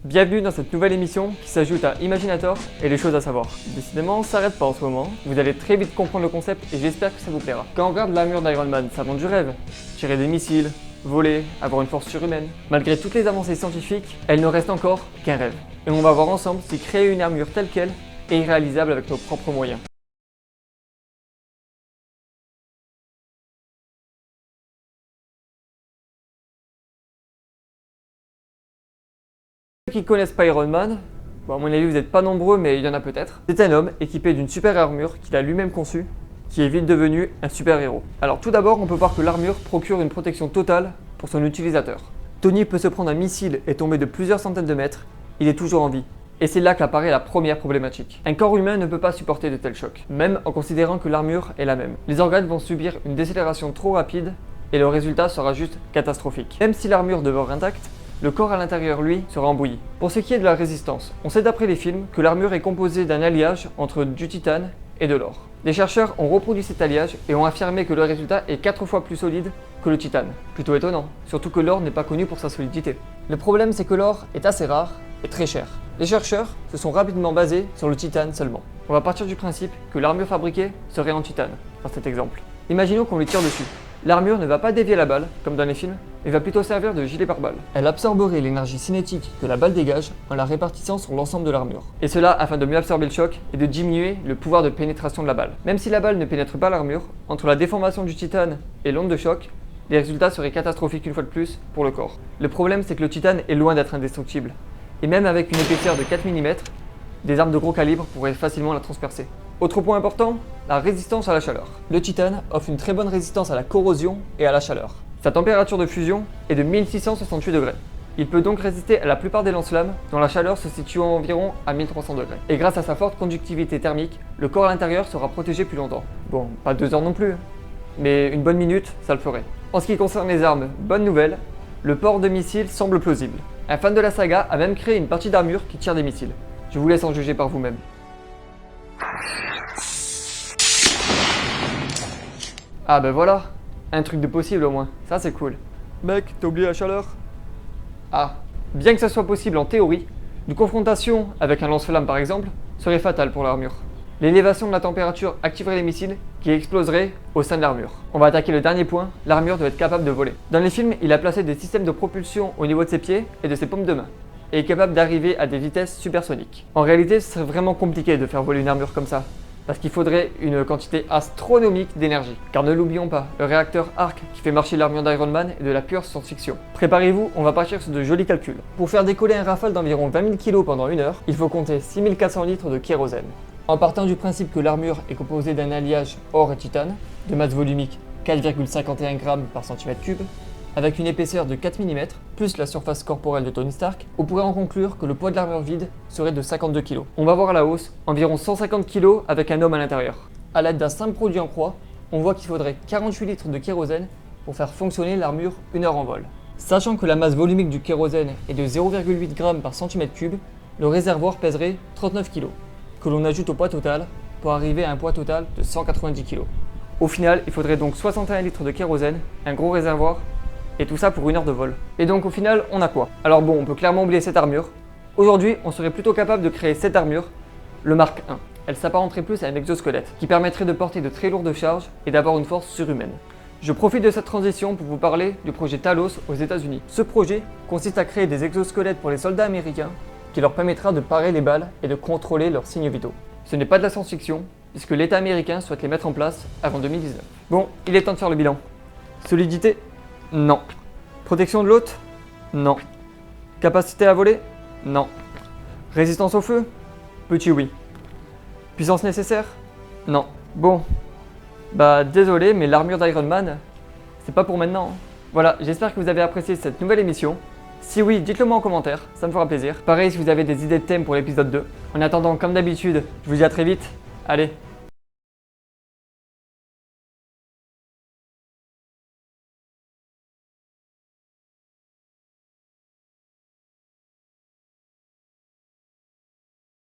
Bienvenue dans cette nouvelle émission qui s'ajoute à Imaginator et les choses à savoir. Décidément, ça s'arrête pas en ce moment, vous allez très vite comprendre le concept et j'espère que ça vous plaira. Quand on regarde l'armure d'Iron Man, ça vend du rêve. Tirer des missiles, voler, avoir une force surhumaine. Malgré toutes les avancées scientifiques, elle ne reste encore qu'un rêve. Et on va voir ensemble si créer une armure telle qu'elle est réalisable avec nos propres moyens. Ceux qui connaissent pas Iron Man, bon, à mon avis vous n'êtes pas nombreux mais il y en a peut-être. C'est un homme équipé d'une super armure qu'il a lui-même conçue, qui est vite devenu un super héros. Alors tout d'abord on peut voir que l'armure procure une protection totale pour son utilisateur. Tony peut se prendre un missile et tomber de plusieurs centaines de mètres, il est toujours en vie. Et c'est là qu'apparaît la première problématique. Un corps humain ne peut pas supporter de tels chocs, même en considérant que l'armure est la même. Les organes vont subir une décélération trop rapide et le résultat sera juste catastrophique. Même si l'armure demeure intacte, le corps à l'intérieur, lui, sera embouilli. Pour ce qui est de la résistance, on sait d'après les films que l'armure est composée d'un alliage entre du titane et de l'or. Les chercheurs ont reproduit cet alliage et ont affirmé que le résultat est 4 fois plus solide que le titane. Plutôt étonnant, surtout que l'or n'est pas connu pour sa solidité. Le problème c'est que l'or est assez rare et très cher. Les chercheurs se sont rapidement basés sur le titane seulement. On va partir du principe que l'armure fabriquée serait en titane, dans cet exemple. Imaginons qu'on lui tire dessus. L'armure ne va pas dévier la balle, comme dans les films, mais va plutôt servir de gilet pare-balles. Elle absorberait l'énergie cinétique que la balle dégage en la répartissant sur l'ensemble de l'armure. Et cela afin de mieux absorber le choc et de diminuer le pouvoir de pénétration de la balle. Même si la balle ne pénètre pas l'armure, entre la déformation du titane et l'onde de choc, les résultats seraient catastrophiques une fois de plus pour le corps. Le problème c'est que le titane est loin d'être indestructible. Et même avec une épaisseur de 4 mm, des armes de gros calibre pourraient facilement la transpercer. Autre point important, la résistance à la chaleur. Le titane offre une très bonne résistance à la corrosion et à la chaleur. Sa température de fusion est de 1668 degrés. Il peut donc résister à la plupart des lance-flammes dont la chaleur se situe environ à 1300 degrés. Et grâce à sa forte conductivité thermique, le corps à l'intérieur sera protégé plus longtemps. Bon, pas 2 heures non plus, mais une bonne minute, ça le ferait. En ce qui concerne les armes, bonne nouvelle, le port de missiles semble plausible. Un fan de la saga a même créé une partie d'armure qui tire des missiles. Je vous laisse en juger par vous-même. Ah ben voilà, un truc de possible au moins, ça c'est cool. Mec, t'as oublié la chaleur? Ah, bien que ça soit possible en théorie, une confrontation avec un lance-flamme par exemple serait fatale pour l'armure. L'élévation de la température activerait les missiles qui exploseraient au sein de l'armure. On va attaquer le dernier point, l'armure doit être capable de voler. Dans les films, il a placé des systèmes de propulsion au niveau de ses pieds et de ses paumes de main, et est capable d'arriver à des vitesses supersoniques. En réalité, ce serait vraiment compliqué de faire voler une armure comme ça, parce qu'il faudrait une quantité astronomique d'énergie. Car ne l'oublions pas, le réacteur Arc qui fait marcher l'armure d'Iron Man est de la pure science-fiction. Préparez-vous, on va partir sur de jolis calculs. Pour faire décoller un Rafale d'environ 20 000 kg pendant 1 heure, il faut compter 6400 litres de kérosène. En partant du principe que l'armure est composée d'un alliage or et titane, de masse volumique 4,51 g par cm3, avec une épaisseur de 4 mm, plus la surface corporelle de Tony Stark, on pourrait en conclure que le poids de l'armure vide serait de 52 kg. On va voir à la hausse, environ 150 kg avec un homme à l'intérieur. A l'aide d'un simple produit en croix, on voit qu'il faudrait 48 litres de kérosène pour faire fonctionner l'armure 1 heure en vol. Sachant que la masse volumique du kérosène est de 0,8 g par cm3, le réservoir pèserait 39 kg, que l'on ajoute au poids total pour arriver à un poids total de 190 kg. Au final, il faudrait donc 61 litres de kérosène, un gros réservoir, et tout ça pour 1 heure de vol. Et donc au final, on a quoi? Alors bon, on peut clairement oublier cette armure. Aujourd'hui, on serait plutôt capable de créer cette armure, le Mark I. Elle s'apparenterait plus à un exosquelette, qui permettrait de porter de très lourdes charges et d'avoir une force surhumaine. Je profite de cette transition pour vous parler du projet Talos aux États-Unis. Ce projet consiste à créer des exosquelettes pour les soldats américains, qui leur permettra de parer les balles et de contrôler leurs signes vitaux. Ce n'est pas de la science-fiction, puisque l'État américain souhaite les mettre en place avant 2019. Bon, il est temps de faire le bilan. Solidité? Non. Protection de l'hôte? Non. Capacité à voler? Non. Résistance au feu? Petit oui. Puissance nécessaire? Non. Bon. Bah désolé, mais l'armure d'Iron Man, c'est pas pour maintenant. Voilà, j'espère que vous avez apprécié cette nouvelle émission. Si oui, dites-le moi en commentaire, ça me fera plaisir. Pareil si vous avez des idées de thèmes pour l'épisode 2. En attendant, comme d'habitude, je vous dis à très vite. Allez,